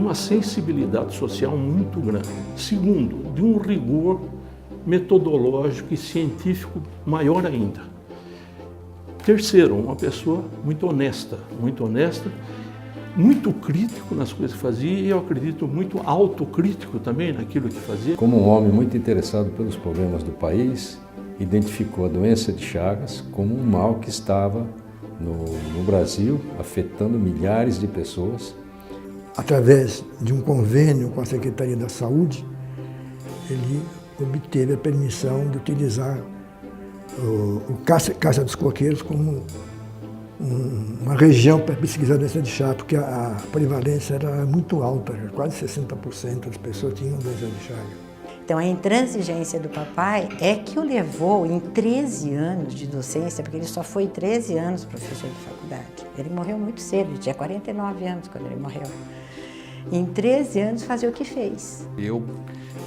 uma sensibilidade social muito grande. Segundo, de um rigor metodológico e científico maior ainda. Terceiro, uma pessoa muito honesta, muito crítico nas coisas que fazia e, eu acredito, muito autocrítico também naquilo que fazia. Como um homem muito interessado pelos problemas do país, identificou a doença de Chagas como um mal que estava no Brasil, afetando milhares de pessoas. Através de um convênio com a Secretaria da Saúde, ele obteve a permissão de utilizar o Caixa dos Coqueiros como uma região para pesquisar a doença de Chagas, porque a prevalência era muito alta, quase 60% das pessoas tinham doença de Chagas. Então a intransigência do papai é que o levou em 13 anos de docência, porque ele só foi 13 anos professor de faculdade. Ele morreu muito cedo, ele tinha 49 anos quando ele morreu. Em 13 anos fazer o que fez. Eu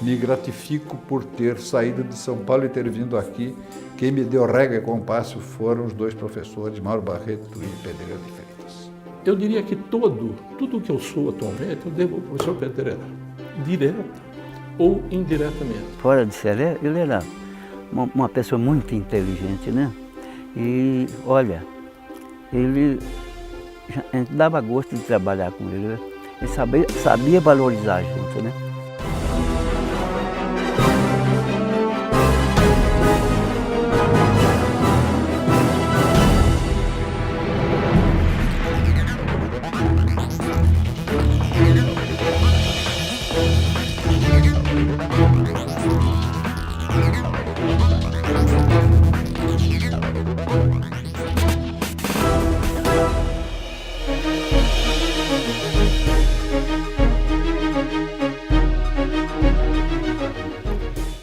me gratifico por ter saído de São Paulo e ter vindo aqui. Quem me deu regra e compasso foram os dois professores, Mauro Barreto e Pedreira de Freitas. Eu diria que tudo que eu sou atualmente, eu devo ao professor Pedreira, direta ou indiretamente. Fora de série, ele era uma pessoa muito inteligente, né? E, olha, ele dava gosto de trabalhar com ele, né? Ele sabia valorizar a gente, né?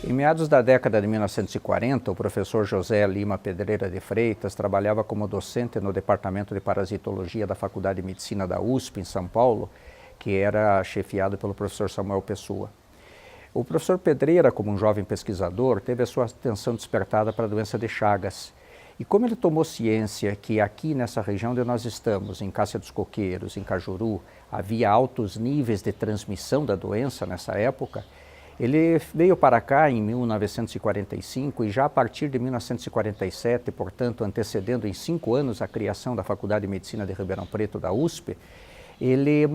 Em meados da década de 1940, o professor José Lima Pedreira de Freitas trabalhava como docente no Departamento de Parasitologia da Faculdade de Medicina da USP, em São Paulo, que era chefiado pelo professor Samuel Pessoa. O professor Pedreira, como um jovem pesquisador, teve a sua atenção despertada para a doença de Chagas. E como ele tomou ciência que aqui nessa região onde nós estamos, em Cássia dos Coqueiros, em Cajuru, havia altos níveis de transmissão da doença nessa época, ele veio para cá em 1945 e já a partir de 1947, portanto antecedendo em 5 anos a criação da Faculdade de Medicina de Ribeirão Preto da USP, ele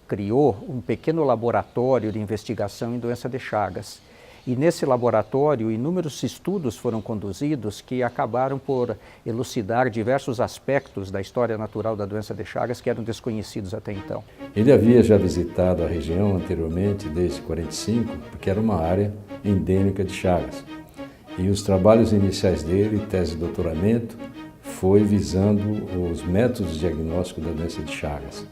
criou um pequeno laboratório de investigação em doença de Chagas. E nesse laboratório, inúmeros estudos foram conduzidos que acabaram por elucidar diversos aspectos da história natural da doença de Chagas que eram desconhecidos até então. Ele havia já visitado a região anteriormente, desde 1945, porque era uma área endêmica de Chagas. E os trabalhos iniciais dele, tese de doutoramento, foi visando os métodos de diagnóstico da doença de Chagas.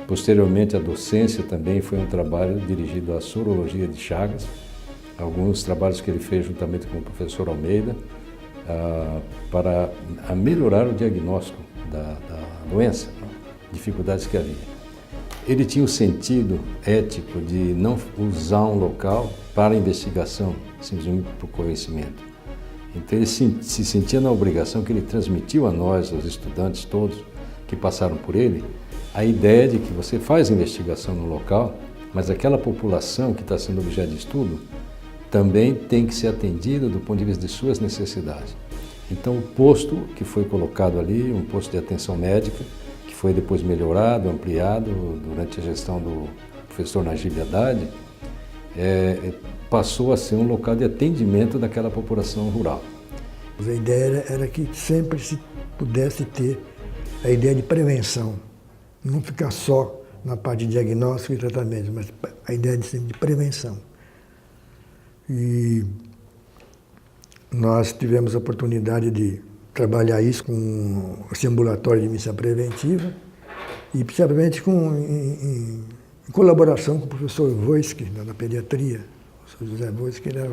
Posteriormente, a docência também foi um trabalho dirigido à sorologia de Chagas, alguns trabalhos que ele fez juntamente com o professor Almeida para melhorar o diagnóstico da doença, né? Dificuldades que havia. Ele tinha o sentido ético de não usar um local para investigação, simplesmente para o conhecimento. Então ele se sentia na obrigação que ele transmitiu a nós, aos estudantes todos que passaram por ele, a ideia de que você faz investigação no local, mas aquela população que está sendo objeto de estudo também tem que ser atendida do ponto de vista de suas necessidades. Então o posto que foi colocado ali, um posto de atenção médica, que foi depois melhorado, ampliado durante a gestão do professor Najib Haddad, passou a ser um local de atendimento daquela população rural. A ideia era que sempre se pudesse ter a ideia de prevenção, não ficar só na parte de diagnóstico e tratamento, mas a ideia de prevenção. E nós tivemos a oportunidade de trabalhar isso com esse ambulatório de missão preventiva e principalmente em colaboração com o professor Voisky, na pediatria. O professor José Voisky era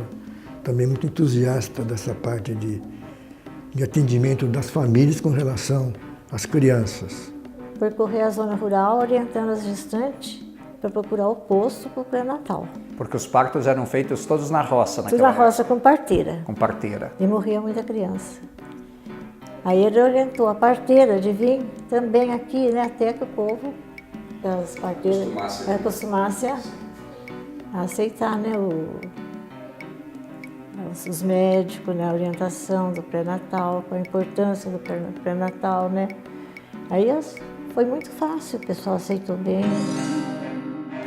também muito entusiasta dessa parte de atendimento das famílias com relação às crianças. Percorrer a zona rural orientando as gestantes para procurar o posto para o pré-natal. Porque os partos eram feitos todos na roça naquela Tudo na roça com parteira. Com parteira. E morria muita criança. Aí ele orientou a parteira de vir também aqui, né, até que o povo as parteiras acostumassem a aceitar, né, os médicos, né, a orientação do pré-natal, com a importância do pré-natal, né. Aí foi muito fácil, o pessoal aceitou bem.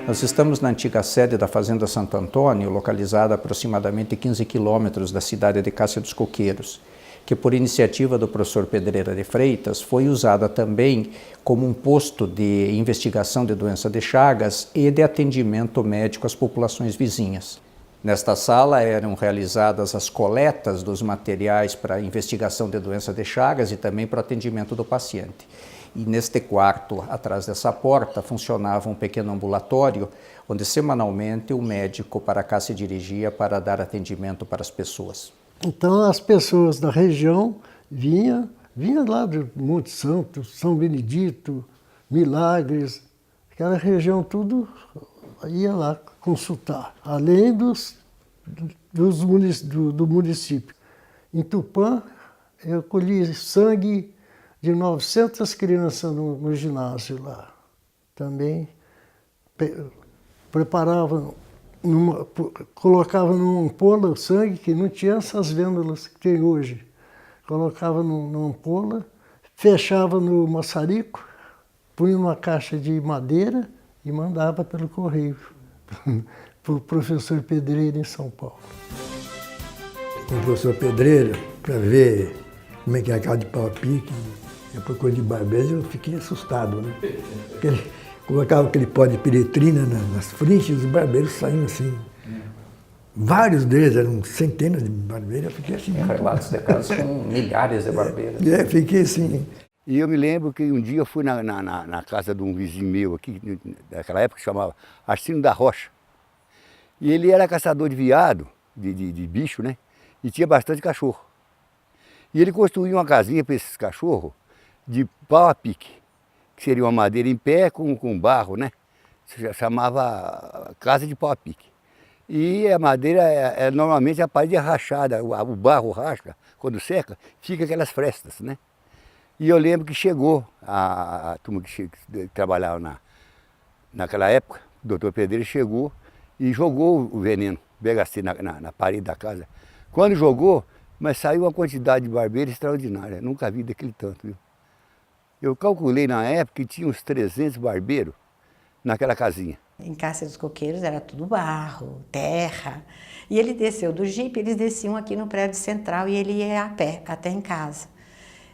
Nós estamos na antiga sede da Fazenda Santo Antônio, localizada a aproximadamente 15 quilômetros da cidade de Cássia dos Coqueiros, que por iniciativa do professor Pedreira de Freitas foi usada também como um posto de investigação de doença de Chagas e de atendimento médico às populações vizinhas. Nesta sala eram realizadas as coletas dos materiais para investigação de doença de Chagas e também para o atendimento do paciente. E neste quarto, atrás dessa porta, funcionava um pequeno ambulatório, onde semanalmente o médico para cá se dirigia para dar atendimento para as pessoas. Então as pessoas da região vinham lá do Monte Santo, São Benedito, Milagres, aquela região tudo ia lá consultar, além do município. Em Tupã, eu colhi sangue de 900 crianças no ginásio lá. Também preparava, colocava numa ampola o sangue, que não tinha essas vênulas que tem hoje. Colocava numa ampola, fechava no maçarico, punha numa caixa de madeira e mandava pelo correio para o professor Pedreira em São Paulo. Com o professor Pedreira, para ver como é que é a casa de pau a pique, eu procurei de barbeiro, eu fiquei assustado, né? Porque ele colocava aquele pó de piretrina nas frentes, os barbeiros saíam assim. Vários deles, eram centenas de barbeiros, eu fiquei assim. Relatos de casos com milhares de barbeiros. Fiquei assim. E eu me lembro que um dia eu fui na casa de um vizinho meu aqui, naquela época que chamava Arcino da Rocha. E ele era caçador de veado, de bicho, né? E tinha bastante cachorro. E ele construiu uma casinha para esses cachorros de pau a pique, que seria uma madeira em pé com barro, né? Se chamava casa de pau a pique. E a madeira, normalmente a parede é rachada, o barro rasga, quando seca, fica aquelas frestas, né? E eu lembro que chegou a turma que trabalhava naquela época, o doutor Pedreira chegou e jogou o veneno, BHC, na parede da casa. Quando jogou, mas saiu uma quantidade de barbeiro extraordinária, nunca vi daquele tanto, viu? Eu calculei na época que tinha uns 300 barbeiros naquela casinha. Em Cássia dos Coqueiros era tudo barro, terra. E ele desceu do jipe, eles desciam aqui no prédio central e ele ia a pé até em casa.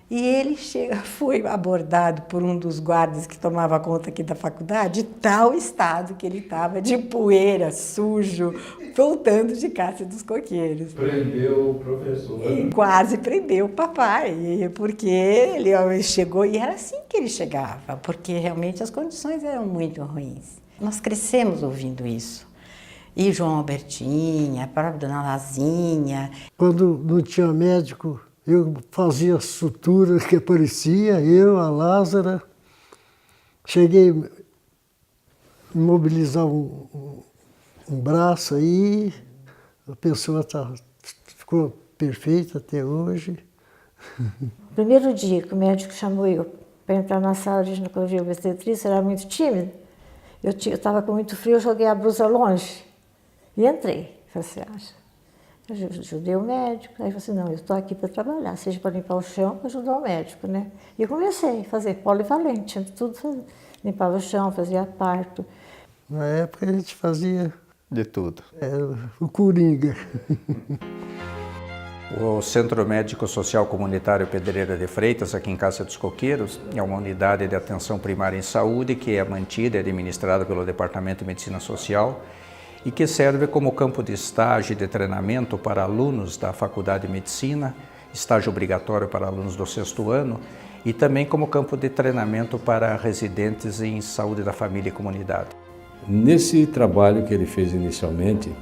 E ele foi abordado por um dos guardas que tomava conta aqui da faculdade, de tal estado que ele estava de poeira, sujo, voltando de Cássia dos Coqueiros. Prendeu o professor. E quase prendeu o papai, porque ele chegou, e era assim que ele chegava, porque realmente as condições eram muito ruins. Nós crescemos ouvindo isso. E João Albertinha, a própria Dona Lazinha. Quando não tinha médico, eu fazia sutura que aparecia, eu, a Lázara. Cheguei a imobilizar um braço aí, a pessoa ficou perfeita até hoje. Primeiro dia que o médico chamou eu para entrar na sala de ginecologia obstetrícia, era muito tímido. Eu estava com muito frio, eu joguei a blusa longe e entrei. Você acha? Eu ajudei o médico, aí eu falei assim, não, eu estou aqui para trabalhar, seja para limpar o chão, para ajudar o médico, né? E eu comecei a fazer polivalente, tudo, limpava o chão, fazia parto. Na época a gente fazia de tudo. O coringa. O Centro Médico Social Comunitário Pedreira de Freitas, aqui em Cássia dos Coqueiros, é uma unidade de atenção primária em saúde que é mantida e administrada pelo Departamento de Medicina Social e que serve como campo de estágio e de treinamento para alunos da Faculdade de Medicina, estágio obrigatório para alunos do 6º ano e também como campo de treinamento para residentes em saúde da família e comunidade. Nesse trabalho que ele fez inicialmente,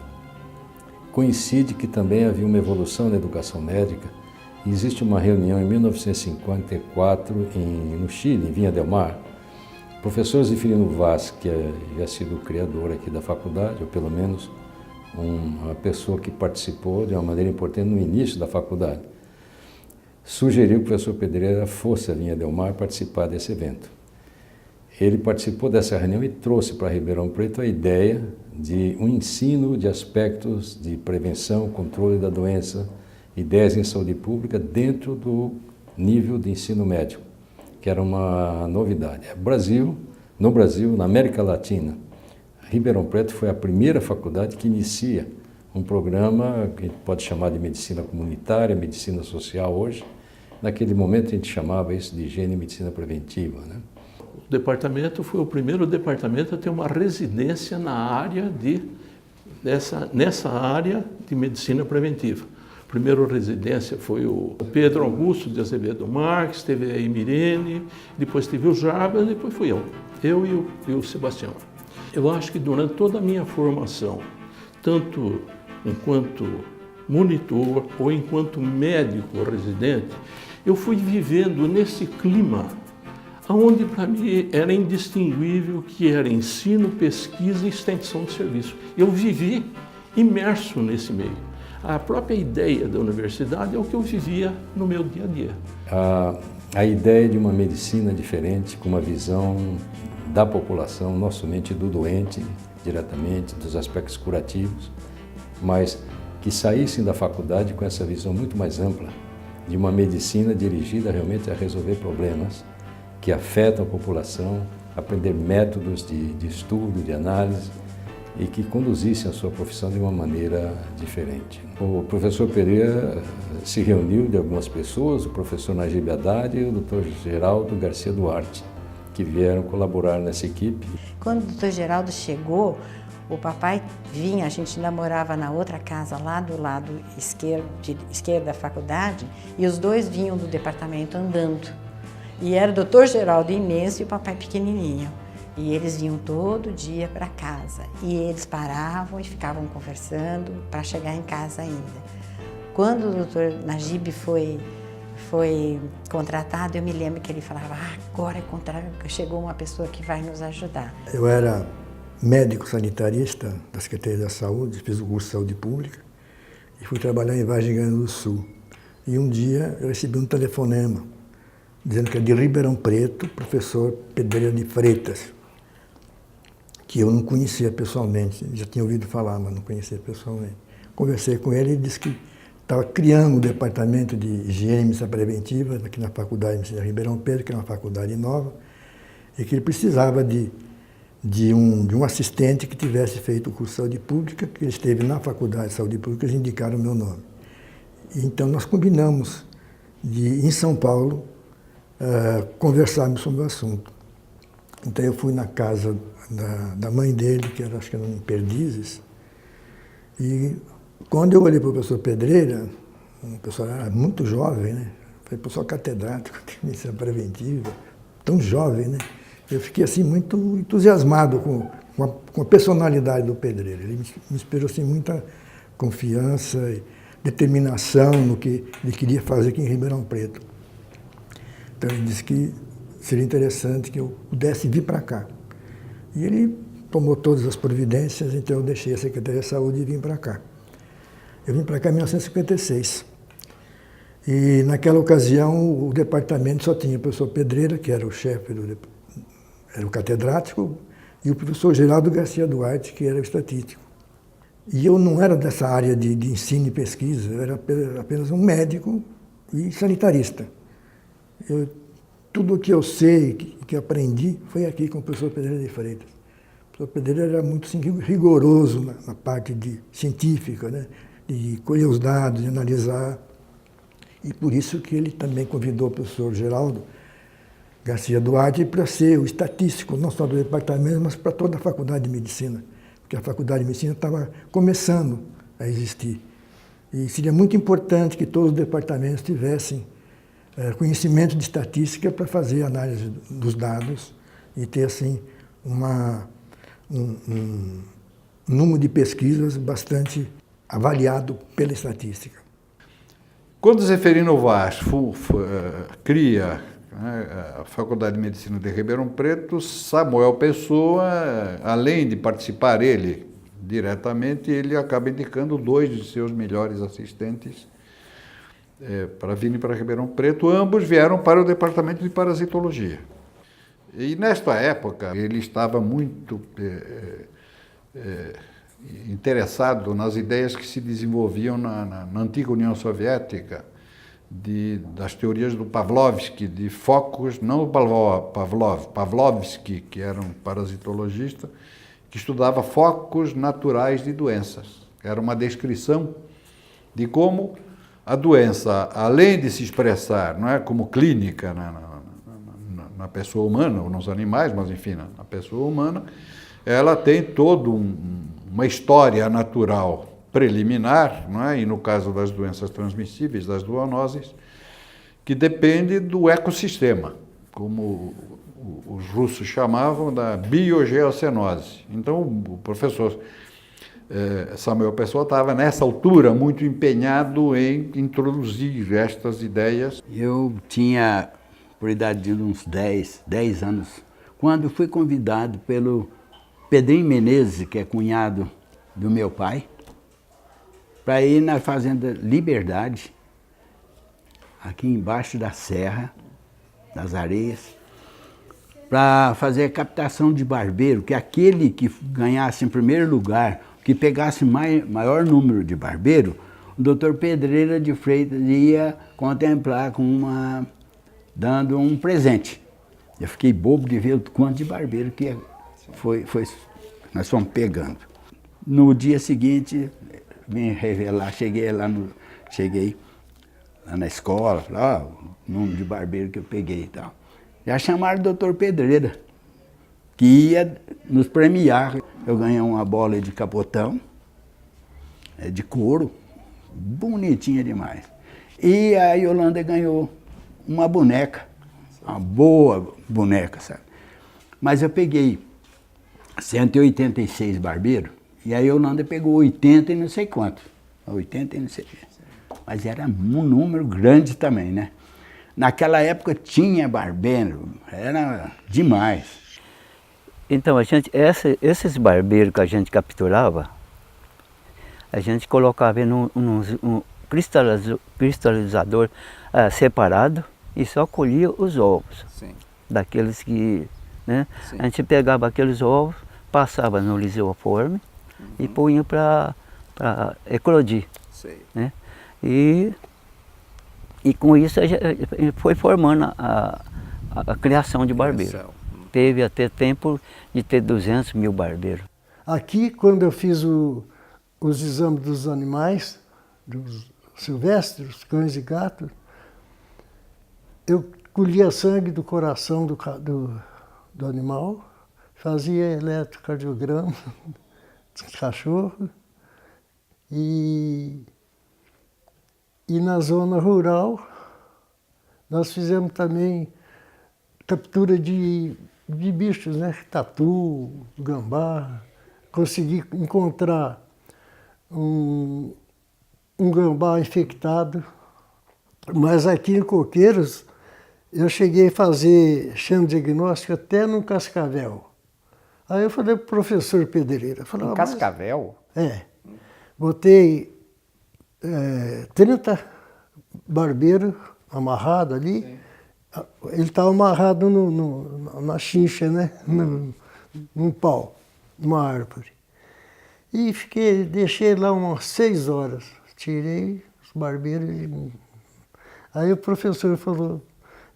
coincide que também havia uma evolução na educação médica e existe uma reunião em 1954 no Chile, em Vinha del Mar. O professor Zefirino Vaz, que havia sido o criador aqui da faculdade, ou pelo menos uma pessoa que participou de uma maneira importante no início da faculdade, sugeriu que o professor Pedreira fosse a Vinha del Mar participar desse evento. Ele participou dessa reunião e trouxe para Ribeirão Preto a ideia de um ensino de aspectos de prevenção, controle da doença, ideias em saúde pública dentro do nível de ensino médio, que era uma novidade. No Brasil, na América Latina, Ribeirão Preto foi a primeira faculdade que inicia um programa que a gente pode chamar de medicina comunitária, medicina social hoje. Naquele momento a gente chamava isso de higiene e medicina preventiva, né? O departamento foi o primeiro departamento a ter uma residência nessa área de medicina preventiva. A primeira residência foi o Pedro Augusto de Azevedo Marques, teve a Emirene, depois teve o Jarbas, depois fui eu e o Sebastião. Eu acho que durante toda a minha formação, tanto enquanto monitor ou enquanto médico residente, eu fui vivendo nesse clima onde para mim era indistinguível que era ensino, pesquisa e extensão de serviço. Eu vivi imerso nesse meio. A própria ideia da universidade é o que eu vivia no meu dia a dia. A ideia de uma medicina diferente, com uma visão da população, não somente do doente diretamente, dos aspectos curativos, mas que saíssem da faculdade com essa visão muito mais ampla de uma medicina dirigida realmente a resolver problemas que afetam a população, aprender métodos de estudo, de análise e que conduzissem a sua profissão de uma maneira diferente. O professor Pereira se reuniu de algumas pessoas, o professor Najib Haddad e o Dr. Geraldo Garcia Duarte, que vieram colaborar nessa equipe. Quando o Dr. Geraldo chegou, o papai vinha, a gente ainda morava na outra casa, lá do lado esquerdo da faculdade, e os dois vinham do departamento andando. E era o Dr. Geraldo imenso e o papai pequenininho. E eles vinham todo dia para casa. E eles paravam e ficavam conversando para chegar em casa ainda. Quando o Dr. Najib foi contratado, eu me lembro que ele falava, agora chegou uma pessoa que vai nos ajudar. Eu era médico sanitarista da Secretaria da Saúde, fiz o curso de Saúde Pública e fui trabalhar em Vargem Grande do Sul. E um dia eu recebi um telefonema dizendo que era de Ribeirão Preto, professor Pedreira de Freitas, que eu não conhecia pessoalmente, já tinha ouvido falar, mas não conhecia pessoalmente. Conversei com ele e disse que estava criando um departamento de higiene e medicina preventiva aqui na Faculdade de Medicina de Ribeirão Preto, que é uma faculdade nova, e que ele precisava de um assistente que tivesse feito o curso de Saúde Pública, que ele esteve na Faculdade de Saúde Pública, eles indicaram o meu nome. E então nós combinamos de, em São Paulo, conversarmos sobre o assunto. Então eu fui na casa da mãe dele, que era, acho que era em Perdizes, e quando eu olhei para o professor Pedreira, um professor muito jovem, né? Foi professor catedrático de medicina preventiva, tão jovem, né? Eu fiquei assim muito entusiasmado com a personalidade do Pedreira. Ele me inspirou assim, muita confiança e determinação no que ele queria fazer aqui em Ribeirão Preto. Então ele disse que seria interessante que eu pudesse vir para cá. E ele tomou todas as providências, então eu deixei a Secretaria de Saúde e vim para cá. Eu vim para cá em 1956. E naquela ocasião o departamento só tinha o professor Pedreira, que era o chefe, era o catedrático, e o professor Geraldo Garcia Duarte, que era o estatístico. E eu não era dessa área de ensino e pesquisa, eu era apenas um médico e sanitarista. Tudo o que eu sei, que aprendi, foi aqui com o professor Pedreira de Freitas. O professor Pedreira era muito assim, rigoroso na parte científica, né? De colher os dados, de analisar. E por isso que ele também convidou o professor Geraldo Garcia Duarte para ser o estatístico, não só do departamento, mas para toda a Faculdade de Medicina, porque a Faculdade de Medicina estava começando a existir. E seria muito importante que todos os departamentos tivessem conhecimento de estatística para fazer análise dos dados e ter assim um número de pesquisas bastante avaliado pela estatística. Quando Zeferino Vaz cria a Faculdade de Medicina de Ribeirão Preto, Samuel Pessoa, além de participar ele diretamente, ele acaba indicando 2 de seus melhores assistentes para virem para Ribeirão Preto. Ambos vieram para o Departamento de Parasitologia. E nesta época ele estava muito interessado nas ideias que se desenvolviam na antiga União Soviética, das teorias do Pavlovsky, de focos, não o Pavlovsky, que era um parasitologista, que estudava focos naturais de doenças. Era uma descrição de como a doença, além de se expressar, não é, como clínica na pessoa humana, ou nos animais, mas enfim, na pessoa humana, ela tem toda uma história natural preliminar, não é? E no caso das doenças transmissíveis, das zoonoses, que depende do ecossistema, como os russos chamavam da biogeocenose. Então, o professor Samuel Pessoa estava, nessa altura, muito empenhado em introduzir estas ideias. Eu tinha, por idade de uns 10 anos, quando fui convidado pelo Pedrinho Menezes, que é cunhado do meu pai, para ir na Fazenda Liberdade, aqui embaixo da Serra, das Areias, para fazer a captação de barbeiro, que aquele que ganhasse em primeiro lugar, que pegasse maior número de barbeiro, o doutor Pedreira de Freitas ia contemplar dando um presente. Eu fiquei bobo de ver o quanto de barbeiro que nós fomos pegando. No dia seguinte, vim revelar, cheguei lá na escola, falei, o número de barbeiro que eu peguei e tal. Já chamaram o doutor Pedreira, que ia nos premiar. Eu ganhei uma bola de capotão, de couro, bonitinha demais. E a Yolanda ganhou uma boneca, uma boa boneca, sabe? Mas eu peguei 186 barbeiros, e a Yolanda pegou 80 e não sei quanto. 80 e não sei. Mas era um número grande também, né? Naquela época tinha barbeiro, era demais. Então, esses barbeiros que a gente capturava, a gente colocava num cristalizador separado e só colhia os ovos. Sim. Daqueles que, né? Sim. A gente pegava aqueles ovos, passava no lisoforme e punha para eclodir. Sei. Né? E com isso a gente foi formando a criação de barbeiro. Teve até tempo de ter 200 mil barbeiros. Aqui, quando eu fiz os exames dos animais, dos silvestres, cães e gatos, eu colhia sangue do coração do animal, fazia eletrocardiograma do cachorro e na zona rural nós fizemos também captura de bichos, né? Tatu, gambá. Consegui encontrar um gambá infectado. Mas aqui em Coqueiros, eu cheguei a fazer chama diagnóstico até no Cascavel. Aí eu falei para o professor Pedreira. Falei, Cascavel? Botei 30 barbeiros amarrados ali. Sim. Ele estava amarrado na chincha, né? Num pau, numa árvore. E deixei lá umas 6 horas. Tirei os barbeiros. Aí o professor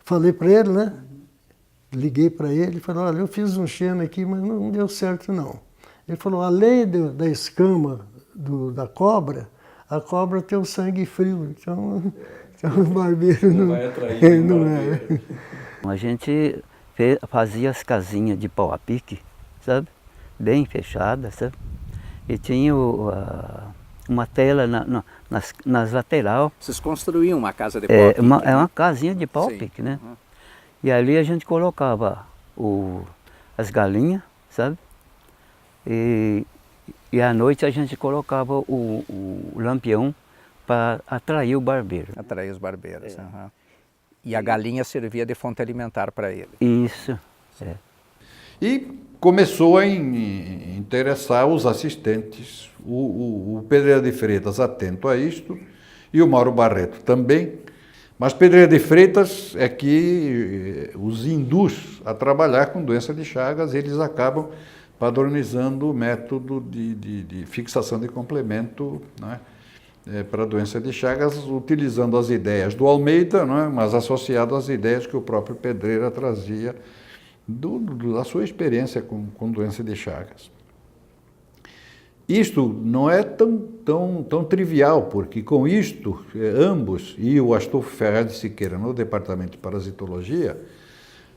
falei para ele, né? Liguei para ele e falei, olha, eu fiz um chama aqui, mas não deu certo não. Ele falou, além da escama da cobra, a cobra tem o sangue frio, então o barbeiro não vai atrair. Não é. A gente fazia as casinhas de pau a pique, sabe? Bem fechadas, sabe? E tinha uma tela nas laterais. Vocês construíam uma casa de pau a pique? É uma casinha de pau a pique, né? Uhum. E ali a gente colocava as galinhas, sabe? E à noite a gente colocava o lampião para atrair o barbeiro. Atrair os barbeiros. Uhum. E a galinha servia de fonte alimentar para ele. Isso. É. E começou a interessar os assistentes, o Pedreira de Freitas atento a isto, e o Mauro Barreto também, Mas Pedreira de Freitas é que os induz a trabalhar com doença de Chagas, eles acabam padronizando o método de fixação de complemento, né, para a doença de Chagas, utilizando as ideias do Almeida, né, mas associado às ideias que o próprio Pedreira trazia da sua experiência com doença de Chagas. Isto não é tão trivial, porque com isto, ambos, e o Astolfo Ferraz de Siqueira no departamento de parasitologia,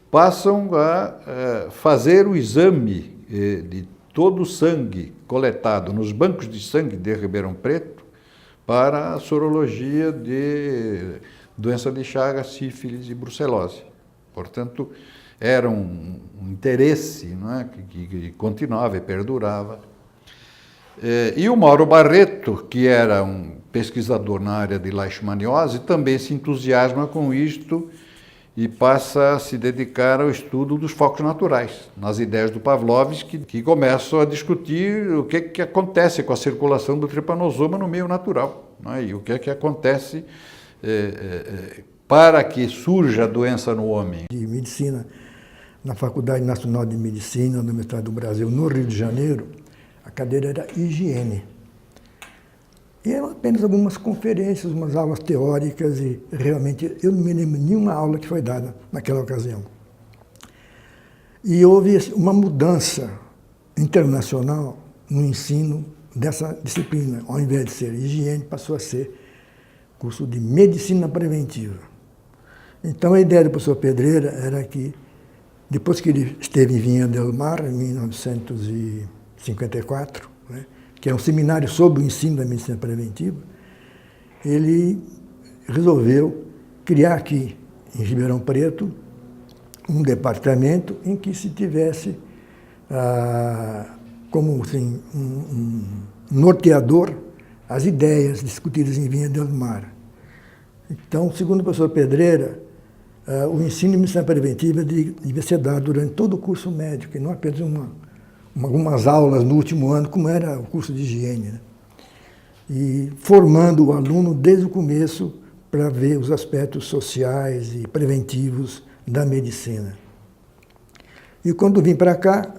passam a fazer o exame de todo o sangue coletado nos bancos de sangue de Ribeirão Preto para a sorologia de doença de Chagas, sífilis e brucelose. Portanto, era um interesse, não é, que continuava e perdurava. E o Mauro Barreto, que era um pesquisador na área de leishmaniose, também se entusiasma com isto e passa a se dedicar ao estudo dos focos naturais, nas ideias do Pavlovsky, que começam a discutir o que acontece com a circulação do trypanosoma no meio natural, né? E o que acontece para que surja a doença no homem. De medicina, na Faculdade Nacional de Medicina da Universidade do Brasil, no Rio de Janeiro, a cadeira era higiene. E eram apenas algumas conferências, umas aulas teóricas, e realmente eu não me lembro de nenhuma aula que foi dada naquela ocasião. E houve uma mudança internacional no ensino dessa disciplina. Ao invés de ser higiene, passou a ser curso de medicina preventiva. Então a ideia do professor Pedreira era que, depois que ele esteve em Vinha del Mar, em 1954, né, que é um seminário sobre o ensino da medicina preventiva, ele resolveu criar aqui, em Ribeirão Preto, um departamento em que se tivesse como assim, um norteador as ideias discutidas em Vinha del Mar. Então, segundo o professor Pedreira, o ensino de medicina preventiva devia ser dado durante todo o curso médico, e não apenas algumas aulas no último ano, como era o curso de higiene, né? E formando o aluno desde o começo para ver os aspectos sociais e preventivos da medicina. E quando vim para cá,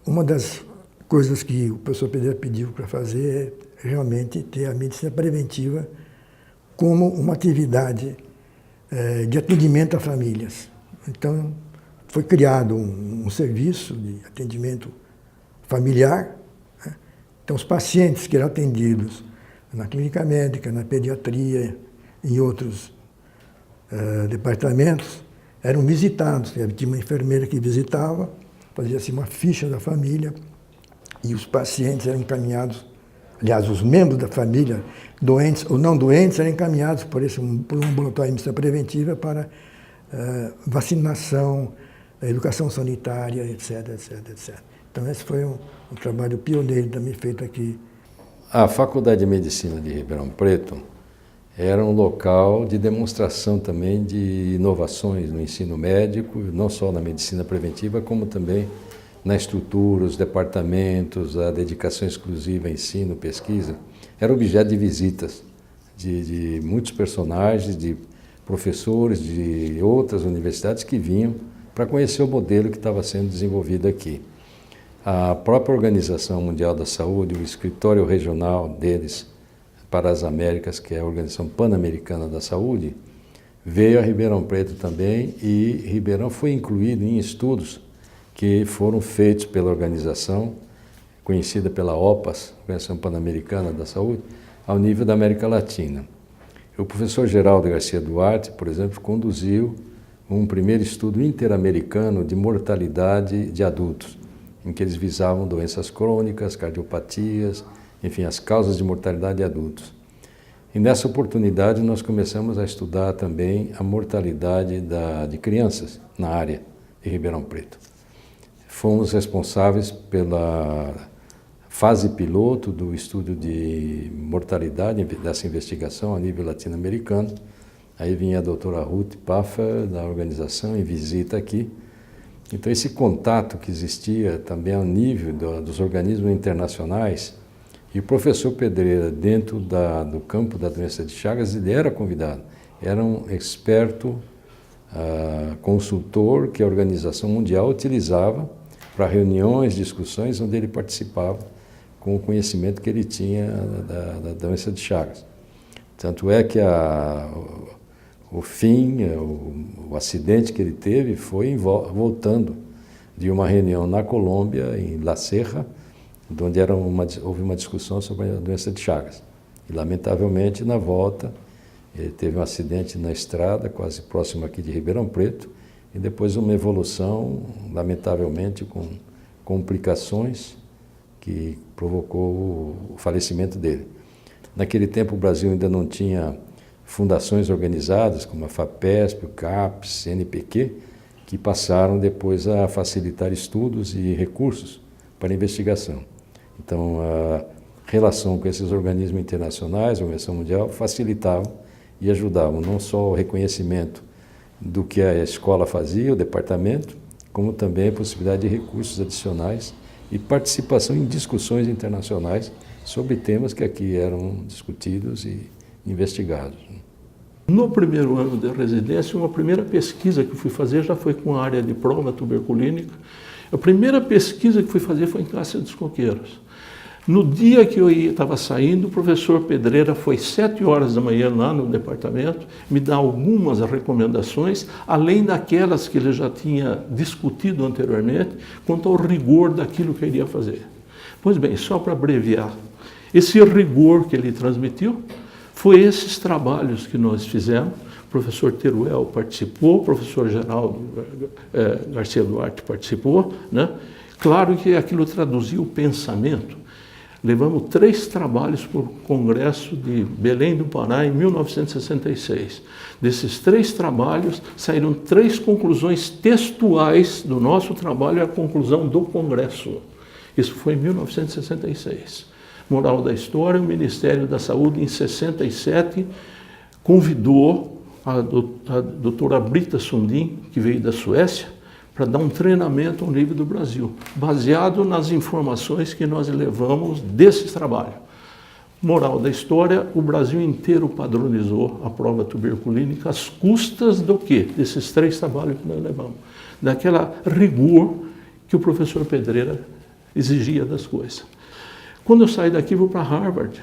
uma das coisas que o professor Pedreira pediu para fazer é realmente ter a medicina preventiva como uma atividade de atendimento a famílias. Então, foi criado um serviço de atendimento familiar, né? Então, os pacientes que eram atendidos na clínica médica, na pediatria, em outros departamentos, eram visitados. Tinha uma enfermeira que visitava, fazia-se uma ficha da família, e os pacientes eram encaminhados, aliás, os membros da família, doentes ou não doentes, eram encaminhados por um ambulatório de medicina preventiva para vacinação, educação sanitária, etc, etc, etc. Então, esse foi um trabalho pioneiro também feito aqui. A Faculdade de Medicina de Ribeirão Preto era um local de demonstração também de inovações no ensino médico, não só na medicina preventiva, como também na estrutura, os departamentos, a dedicação exclusiva a ensino, pesquisa. Era objeto de visitas de muitos personagens, de professores de outras universidades que vinham para conhecer o modelo que estava sendo desenvolvido aqui. A própria Organização Mundial da Saúde, o escritório regional deles para as Américas, que é a Organização Pan-Americana da Saúde, veio a Ribeirão Preto também, e Ribeirão foi incluído em estudos que foram feitos pela organização, conhecida pela OPAS, Organização Pan-Americana da Saúde, ao nível da América Latina. O professor Geraldo Garcia Duarte, por exemplo, conduziu um primeiro estudo interamericano de mortalidade de adultos, em que eles visavam doenças crônicas, cardiopatias, enfim, as causas de mortalidade de adultos. E nessa oportunidade nós começamos a estudar também a mortalidade de crianças na área de Ribeirão Preto. Fomos responsáveis pela fase piloto do estudo de mortalidade dessa investigação a nível latino-americano. Aí vinha a doutora Ruth Paffer, da organização, em visita aqui. Então, esse contato que existia também ao nível dos organismos internacionais, e o professor Pedreira, dentro do campo da doença de Chagas, ele era convidado. era um experto consultor que a Organização Mundial utilizava para reuniões, discussões, onde ele participava com o conhecimento que ele tinha da doença de Chagas. Tanto é que o fim, o acidente que ele teve foi voltando de uma reunião na Colômbia, em La Serra, onde houve uma discussão sobre a doença de Chagas. E, lamentavelmente, na volta, ele teve um acidente na estrada, quase próximo aqui de Ribeirão Preto, e depois uma evolução, lamentavelmente, com complicações que provocou o falecimento dele. Naquele tempo, o Brasil ainda não tinha fundações organizadas, como a FAPESP, o CAPES, CNPq, que passaram depois a facilitar estudos e recursos para investigação. Então, a relação com esses organismos internacionais, a Organização Mundial, facilitavam e ajudavam não só o reconhecimento do que a escola fazia, o departamento, como também a possibilidade de recursos adicionais e participação em discussões internacionais sobre temas que aqui eram discutidos e investigados. No primeiro ano de residência, uma primeira pesquisa que fui fazer já foi com a área de prova tuberculínica. A primeira pesquisa que fui fazer foi em Cássia dos Coqueiros. No dia que eu estava saindo, o professor Pedreira foi 7 horas da manhã lá no departamento, me dá algumas recomendações, além daquelas que ele já tinha discutido anteriormente, quanto ao rigor daquilo que eu iria fazer. Pois bem, só para abreviar, esse rigor que ele transmitiu foi esses trabalhos que nós fizemos. O professor Teruel participou, o professor Geraldo Garcia Duarte participou, né? Claro que aquilo traduziu o pensamento. Levamos 3 trabalhos para o Congresso de Belém do Pará em 1966. Desses 3 trabalhos saíram 3 conclusões textuais do nosso trabalho e a conclusão do Congresso. Isso foi em 1966. Moral da história, o Ministério da Saúde, em 67, convidou a doutora Brita Sundin, que veio da Suécia, para dar um treinamento ao nível do Brasil, baseado nas informações que nós levamos desse trabalho. Moral da história, o Brasil inteiro padronizou a prova tuberculínica às custas do quê? Desses 3 trabalhos que nós levamos. Daquela rigor que o professor Pedreira exigia das coisas. Quando eu saí daqui, vou para Harvard.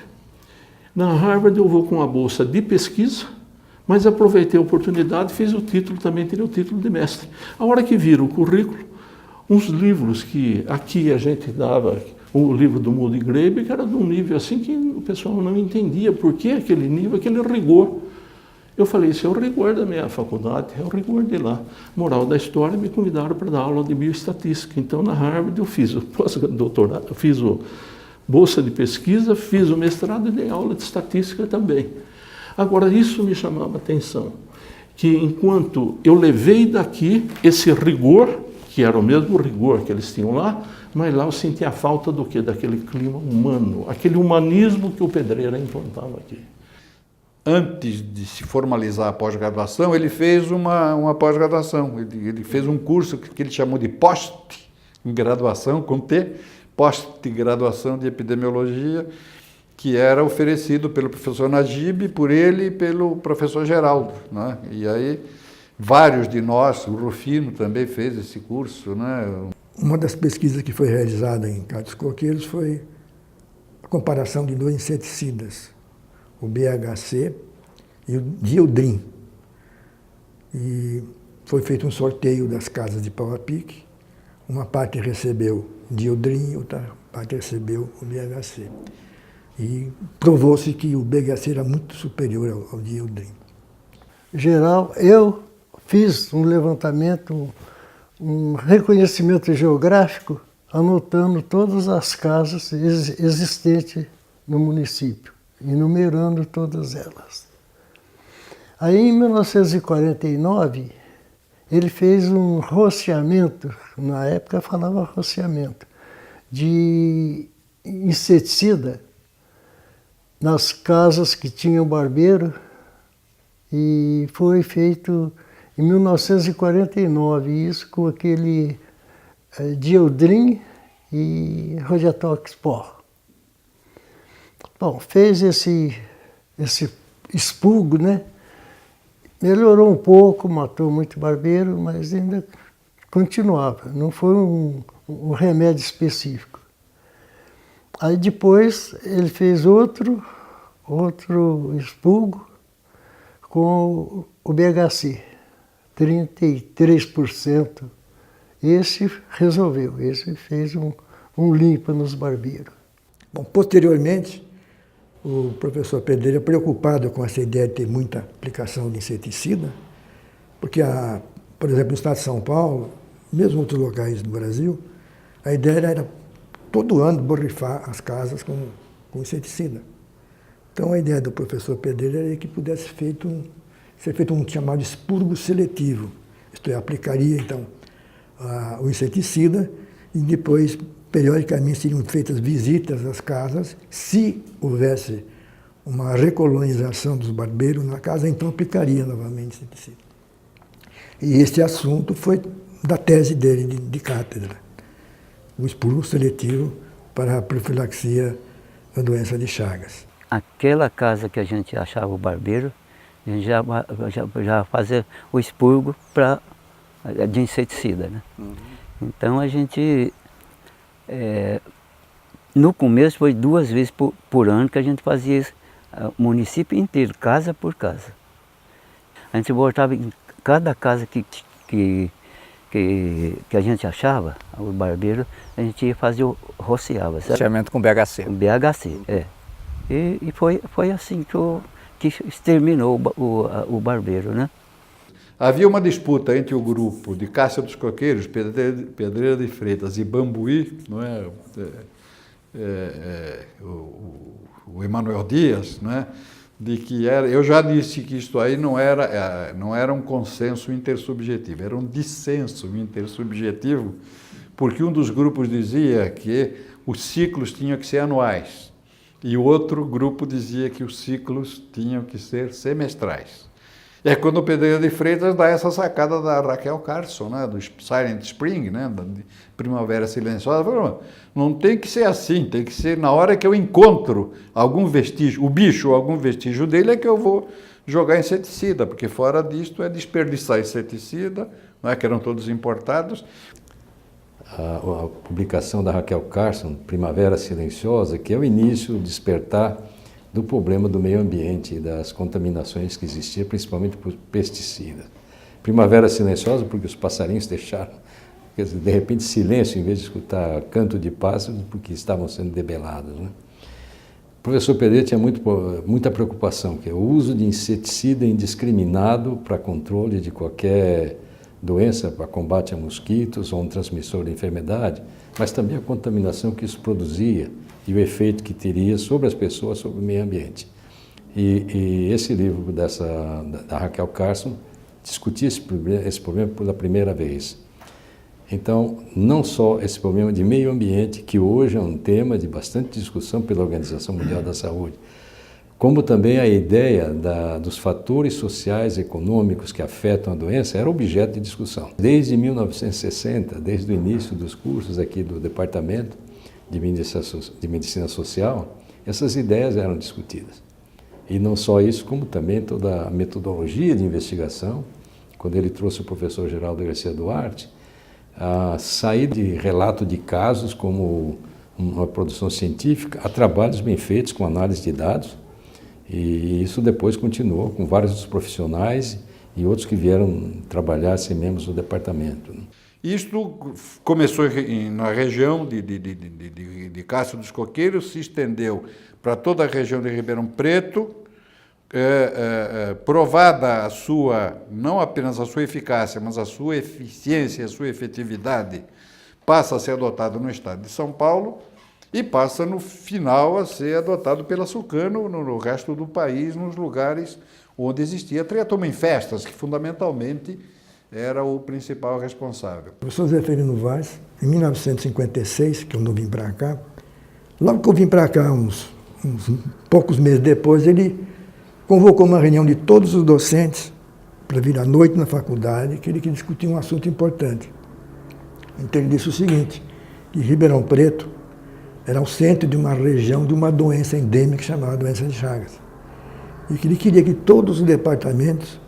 Na Harvard eu vou com a bolsa de pesquisa, mas aproveitei a oportunidade e fiz o título, também tirei o título de mestre. A hora que vira o currículo, uns livros que aqui a gente dava, o livro do Moody Graeber, que era de um nível assim que o pessoal não entendia por que aquele nível, aquele rigor. Eu falei, isso é o rigor da minha faculdade, é o rigor de lá. Moral da história, me convidaram para dar aula de bioestatística. Então, na Harvard, eu fiz o pós-doutorado, eu fiz o bolsa de pesquisa, fiz o mestrado e dei aula de estatística também. Agora, isso me chamava a atenção, que enquanto eu levei daqui esse rigor, que era o mesmo rigor que eles tinham lá, mas lá eu sentia a falta do quê? Daquele clima humano, aquele humanismo que o Pedreira implantava aqui. Antes de se formalizar a pós-graduação, ele fez uma pós-graduação, ele fez um curso que ele chamou de pós-graduação, com T, pós-graduação de epidemiologia, que era oferecido pelo professor Najib, por ele e pelo professor Geraldo, né? E aí vários de nós, o Rufino também fez esse curso, né? Uma das pesquisas que foi realizada em Cássia dos Coqueiros foi a comparação de 2 inseticidas, o BHC e o Dieldrin. E foi feito um sorteio das casas de pau a pique. Uma parte recebeu Dieldrin, outra parte recebeu o BHC. E provou-se que o BHC era muito superior ao Dieldrin. Geral, eu fiz um levantamento, um reconhecimento geográfico, anotando todas as casas existentes no município, enumerando todas elas. Aí, em 1949, ele fez um roceamento, na época falava roceamento, de inseticida nas casas que tinham barbeiro, e foi feito em 1949, isso com aquele Dieldrin e Radiatox Pó. Bom, fez esse expurgo, né? Melhorou um pouco, matou muito barbeiro, mas ainda continuava. Não foi um remédio específico. Aí depois ele fez outro expurgo com o BHC, 33%. Esse resolveu, esse fez um limpa nos barbeiros. Bom, posteriormente, o professor Pedreira, preocupado com essa ideia de ter muita aplicação de inseticida, porque, por exemplo, no estado de São Paulo, mesmo em outros locais do Brasil, a ideia era todo ano borrifar as casas com inseticida. Então a ideia do professor Pedreira era que pudesse ser feito um chamado expurgo seletivo, isto é, aplicaria então o inseticida e depois, periodicamente, seriam feitas visitas às casas. Se houvesse uma recolonização dos barbeiros na casa, então aplicaria novamente inseticida. E este assunto foi da tese dele de cátedra, o expurgo seletivo para a profilaxia da doença de Chagas. Aquela casa que a gente achava o barbeiro, a gente já fazia o expurgo de inseticida, né? Então a gente, no começo foi 2 vezes por ano que a gente fazia isso, o município inteiro, casa por casa. A gente voltava em cada casa que a gente achava, o barbeiro, a gente ia fazer rociava, sabe? Tratamento com BHC. Com BHC, E foi assim que exterminou o barbeiro, né? Havia uma disputa entre o grupo de Cássia dos Coqueiros, Pedreira de Freitas e Bambuí, não é? O Emanuel Dias, não é? De que eu já disse que isto aí não era um consenso intersubjetivo, era um dissenso intersubjetivo, porque um dos grupos dizia que os ciclos tinham que ser anuais e o outro grupo dizia que os ciclos tinham que ser semestrais. É quando o Pedreira de Freitas dá essa sacada da Raquel Carson, né, do Silent Spring, né, da Primavera Silenciosa. Falou, não tem que ser assim, tem que ser na hora que eu encontro algum vestígio, o bicho ou algum vestígio dele é que eu vou jogar inseticida, porque fora disto é desperdiçar inseticida, não é, que eram todos importados. A publicação da Raquel Carson, Primavera Silenciosa, que é o início, o despertar do problema do meio ambiente e das contaminações que existiam, principalmente por pesticidas. Primavera Silenciosa, porque os passarinhos deixaram, quer dizer, de repente, silêncio, em vez de escutar canto de pássaros, porque estavam sendo debelados, né? O professor Pedreira tinha muita preocupação, que é o uso de inseticida indiscriminado para controle de qualquer doença, para combate a mosquitos ou um transmissor de enfermidade, mas também a contaminação que isso produzia e o efeito que teria sobre as pessoas, sobre o meio ambiente. E esse livro da Raquel Carson discutia esse problema pela primeira vez. Então, não só esse problema de meio ambiente, que hoje é um tema de bastante discussão pela Organização Mundial da Saúde, como também a ideia dos fatores sociais e econômicos que afetam a doença era objeto de discussão. Desde 1960, desde o início dos cursos aqui do Departamento de Medicina Social, essas ideias eram discutidas. E não só isso, como também toda a metodologia de investigação, quando ele trouxe o professor Geraldo Garcia Duarte, a sair de relato de casos como uma produção científica a trabalhos bem feitos com análise de dados, e isso depois continuou com vários dos profissionais e outros que vieram trabalhar sem membros do departamento. Isto começou na região de Cássia dos Coqueiros, se estendeu para toda a região de Ribeirão Preto, provada não apenas a sua eficácia, mas a sua eficiência, a sua efetividade, passa a ser adotado no estado de São Paulo e passa no final a ser adotado pela Sucano no resto do país, nos lugares onde existia triatomem-festas, que fundamentalmente era o principal responsável. O professor Zeferino Vaz, em 1956, que eu não vim para cá, logo que eu vim para cá, uns poucos meses depois, ele convocou uma reunião de todos os docentes para vir à noite na faculdade, que ele queria discutir um assunto importante. Então ele disse o seguinte, que Ribeirão Preto era o centro de uma região de uma doença endêmica chamada doença de Chagas. E que ele queria que todos os departamentos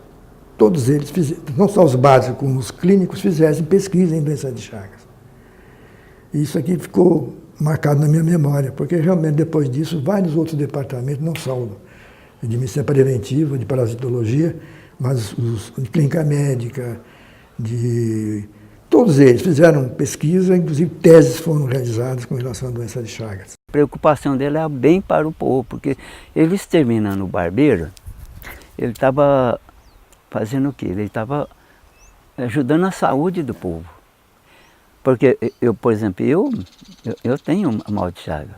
todos eles, não só os básicos, como os clínicos, fizessem pesquisa em doença de Chagas. E isso aqui ficou marcado na minha memória, porque realmente depois disso, vários outros departamentos, não só de medicina preventiva, de parasitologia, mas os de clínica médica, todos eles fizeram pesquisa, inclusive teses foram realizadas com relação à doença de Chagas. A preocupação dele é bem para o povo, porque ele exterminando o barbeiro, ele estava fazendo o quê? Ele estava ajudando a saúde do povo. Porque eu, por exemplo, eu tenho mal de Chagas.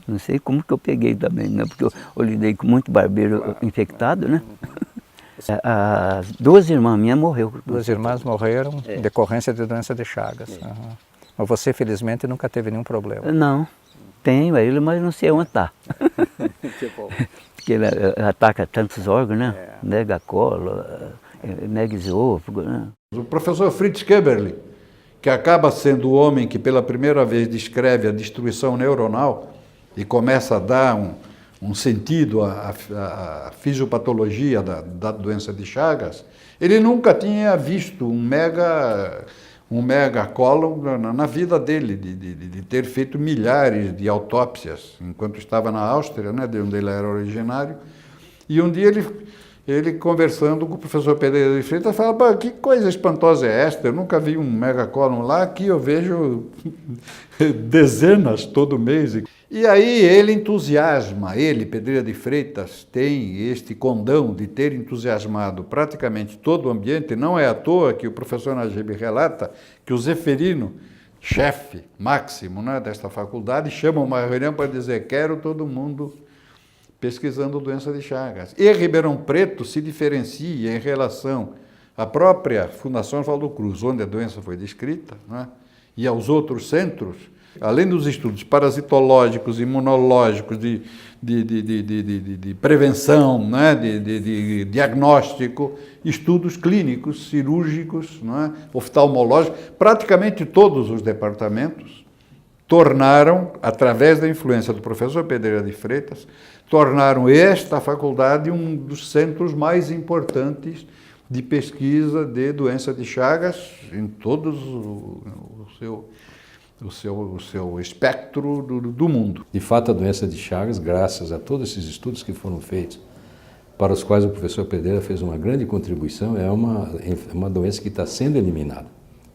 Não sei como que eu peguei também, né? Porque eu lidei com muito barbeiro infectado, né? As 2 irmãs minhas morreram. 2 irmãs morreram em decorrência de doença de Chagas. Mas você, felizmente, nunca teve nenhum problema. Não, tenho ele, mas não sei onde está. Porque ele ataca tantos órgãos, né? Nega colo, nega esôfago, né? O professor Fritz Köberle, que acaba sendo o homem que pela primeira vez descreve a destruição neuronal e começa a dar um sentido à fisiopatologia da doença de Chagas, ele nunca tinha visto um megacólon na vida dele, de ter feito milhares de autópsias enquanto estava na Áustria, né, de onde ele era originário. E um dia ele conversando com o professor Pereira de Freitas, fala: que coisa espantosa é esta? Eu nunca vi um megacólon lá, aqui eu vejo dezenas todo mês. E aí ele entusiasma, Pereira de Freitas, tem este condão de ter entusiasmado praticamente todo o ambiente. Não é à toa que o professor Najib relata que o Zeferino, chefe máximo, né, desta faculdade, chama uma reunião para dizer: quero todo mundo pesquisando doença de Chagas. E Ribeirão Preto se diferencia em relação à própria Fundação Oswaldo Cruz, onde a doença foi descrita, né, e aos outros centros, além dos estudos parasitológicos, imunológicos, de prevenção, né, de diagnóstico, estudos clínicos, cirúrgicos, né, oftalmológicos, praticamente todos os departamentos tornaram, através da influência do professor Pereira de Freitas, tornaram esta faculdade um dos centros mais importantes de pesquisa de doença de Chagas em todo o seu espectro do mundo. De fato, a doença de Chagas, graças a todos esses estudos que foram feitos, para os quais o professor Pereira fez uma grande contribuição, é uma doença que está sendo eliminada.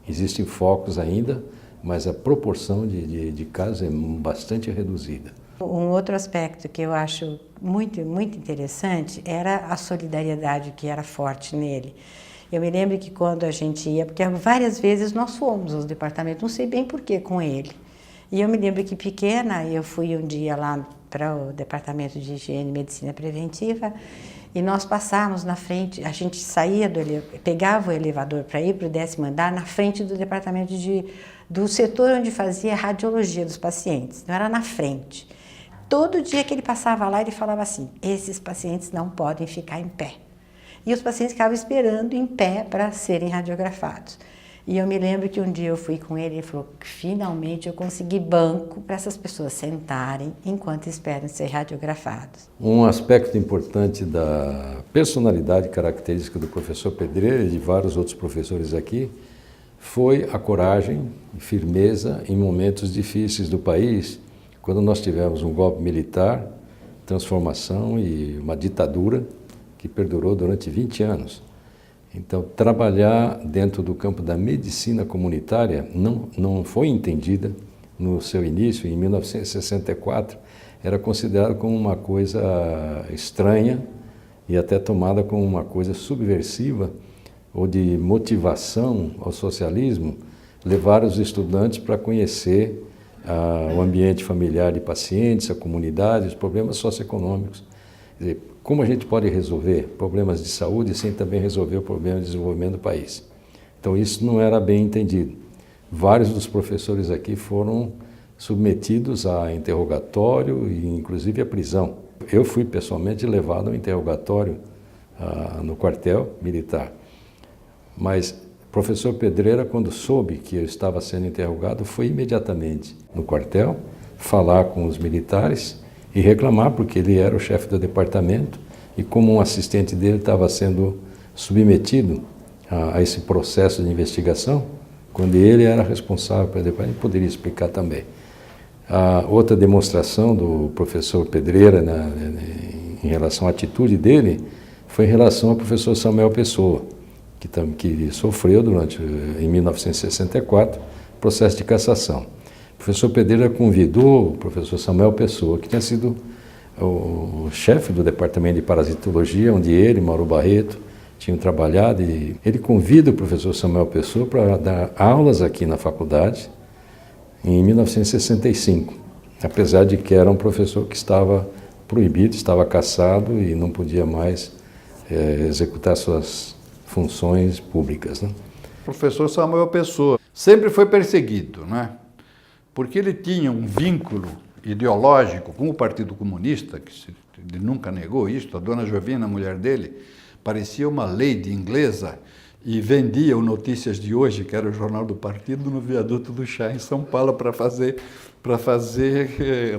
Existem focos ainda, mas a proporção de casos é bastante reduzida. Um outro aspecto que eu acho muito, muito interessante era a solidariedade que era forte nele. Eu me lembro que quando a gente ia, porque várias vezes nós fomos aos departamentos, não sei bem porquê, com ele. E eu me lembro que pequena, eu fui um dia lá para o departamento de higiene e medicina preventiva e nós passávamos na frente, a gente saía pegava o elevador para ir para o 10º andar na frente do departamento do setor onde fazia radiologia dos pacientes, não era na frente. Todo dia que ele passava lá, ele falava assim: esses pacientes não podem ficar em pé. E os pacientes ficavam esperando em pé para serem radiografados. E eu me lembro que um dia eu fui com ele e ele falou: finalmente eu consegui banco para essas pessoas sentarem enquanto esperam ser radiografados. Um aspecto importante da personalidade característica do professor Pedreira e de vários outros professores aqui foi a coragem e firmeza em momentos difíceis do país, quando nós tivemos um golpe militar, transformação e uma ditadura que perdurou durante 20 anos. Então, trabalhar dentro do campo da medicina comunitária não foi entendida no seu início. Em 1964, era considerado como uma coisa estranha e até tomada como uma coisa subversiva ou de motivação ao socialismo, levar os estudantes para conhecer o ambiente familiar de pacientes, a comunidade, os problemas socioeconômicos. Quer dizer, como a gente pode resolver problemas de saúde sem também resolver o problema de desenvolvimento do país? Então isso não era bem entendido. Vários dos professores aqui foram submetidos a interrogatório e inclusive a prisão. Eu fui pessoalmente levado ao interrogatório no quartel militar. Mas o professor Pedreira, quando soube que eu estava sendo interrogado, foi imediatamente no quartel falar com os militares e reclamar, porque ele era o chefe do departamento e como um assistente dele estava sendo submetido a esse processo de investigação, quando ele era responsável pelo departamento, ele poderia explicar também. A outra demonstração do professor Pedreira em relação à atitude dele foi em relação ao professor Samuel Pessoa, que sofreu em 1964 processo de cassação. O professor Pedreira convidou o professor Samuel Pessoa, que tinha sido o chefe do departamento de parasitologia, onde ele e Mauro Barreto tinham trabalhado, e ele convida o professor Samuel Pessoa para dar aulas aqui na faculdade em 1965, apesar de que era um professor que estava proibido, estava cassado e não podia mais executar suas funções públicas, né? O professor Samuel Pessoa sempre foi perseguido, né? Porque ele tinha um vínculo ideológico com o Partido Comunista, que ele nunca negou isso. A dona Jovina, a mulher dele, parecia uma lady inglesa e vendia o Notícias de Hoje, que era o jornal do partido, no viaduto do Chá, em São Paulo, para fazer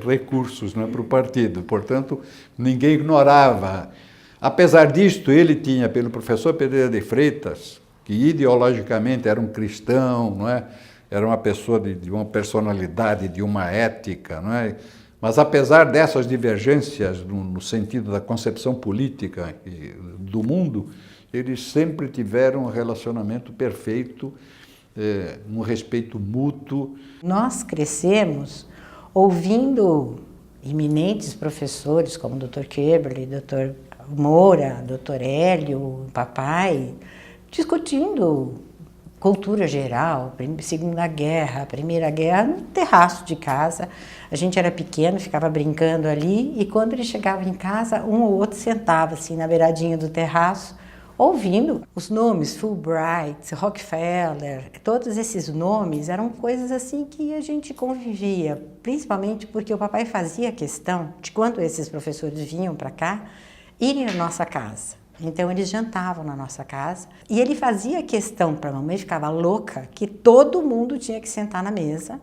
recursos, né, para o partido. Portanto, ninguém ignorava. Apesar disto, ele tinha, pelo professor Pedreira de Freitas, que ideologicamente era um cristão, não é? Era uma pessoa de uma personalidade, de uma ética, não é? Mas apesar dessas divergências no sentido da concepção política do mundo, eles sempre tiveram um relacionamento perfeito, um respeito mútuo. Nós crescemos ouvindo eminentes professores como o Dr. Keberle, Dr. Moura, Dr. Hélio, papai, discutindo cultura geral, Segunda Guerra, Primeira Guerra, no terraço de casa. A gente era pequeno, ficava brincando ali, e quando ele chegava em casa, um ou outro sentava assim na beiradinha do terraço, ouvindo os nomes, Fulbright, Rockefeller, todos esses nomes eram coisas assim que a gente convivia, principalmente porque o papai fazia questão de, quando esses professores vinham para cá, irem à nossa casa. Então eles jantavam na nossa casa e ele fazia questão, para a mamãe ficava louca, que todo mundo tinha que sentar na mesa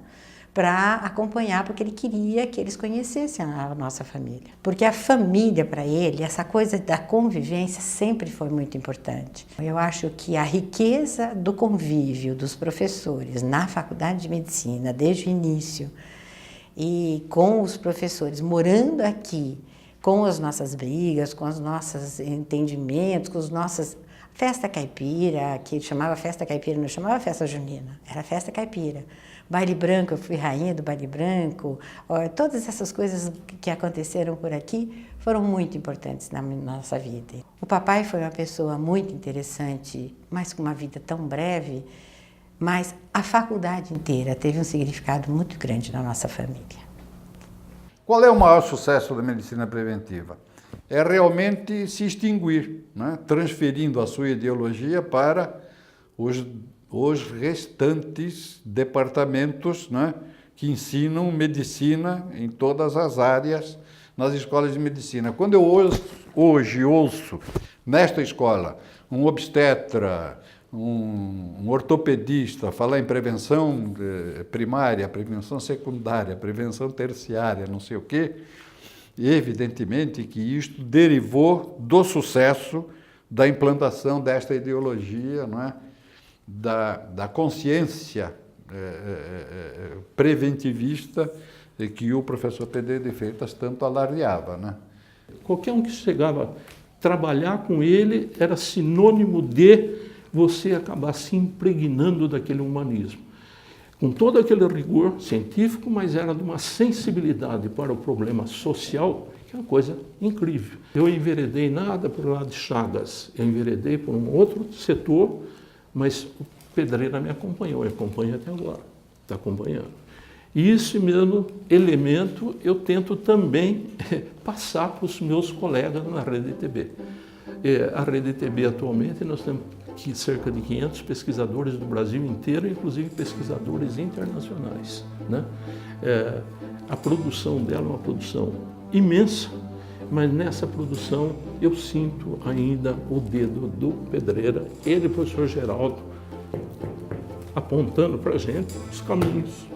para acompanhar, porque ele queria que eles conhecessem a nossa família. Porque a família, para ele, essa coisa da convivência sempre foi muito importante. Eu acho que a riqueza do convívio dos professores na Faculdade de Medicina, desde o início, e com os professores morando aqui, com as nossas brigas, com os nossos entendimentos, com as nossas... Festa caipira, que chamava festa caipira, não chamava festa junina, era festa caipira. Baile branco, eu fui rainha do baile branco. Todas essas coisas que aconteceram por aqui foram muito importantes na nossa vida. O papai foi uma pessoa muito interessante, mas com uma vida tão breve, mas a faculdade inteira teve um significado muito grande na nossa família. Qual é o maior sucesso da medicina preventiva? É realmente se extinguir, né? Transferindo a sua ideologia para os restantes departamentos, né? Que ensinam medicina em todas as áreas nas escolas de medicina. Quando eu hoje ouço nesta escola um obstetra, um ortopedista falar em prevenção primária, prevenção secundária, prevenção terciária, não sei o quê, evidentemente que isto derivou do sucesso da implantação desta ideologia, não é? Da consciência preventivista que o professor Pedreira de Freitas tanto alardeava, né? Qualquer um que chegava a trabalhar com ele era sinônimo de você acabar se impregnando daquele humanismo. Com todo aquele rigor científico, mas era de uma sensibilidade para o problema social, que é uma coisa incrível. Eu enveredei nada pelo lado de Chagas, eu enveredei por um outro setor, mas o Pedreira me acompanhou, e acompanha até agora, está acompanhando. E esse mesmo elemento eu tento também passar para os meus colegas na Rede TB. A Rede TB atualmente nós temos cerca de 500 pesquisadores do Brasil inteiro, inclusive pesquisadores internacionais, né? A produção dela é uma produção imensa, mas nessa produção eu sinto ainda o dedo do Pedreira, ele e o professor Geraldo, apontando para a gente os caminhos,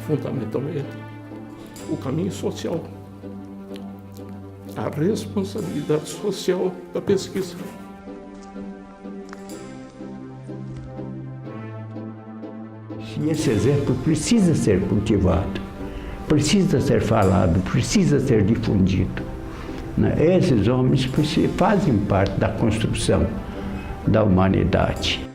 fundamentalmente o caminho social, a responsabilidade social da pesquisa. E esse exemplo precisa ser cultivado, precisa ser falado, precisa ser difundido. Esses homens fazem parte da construção da humanidade.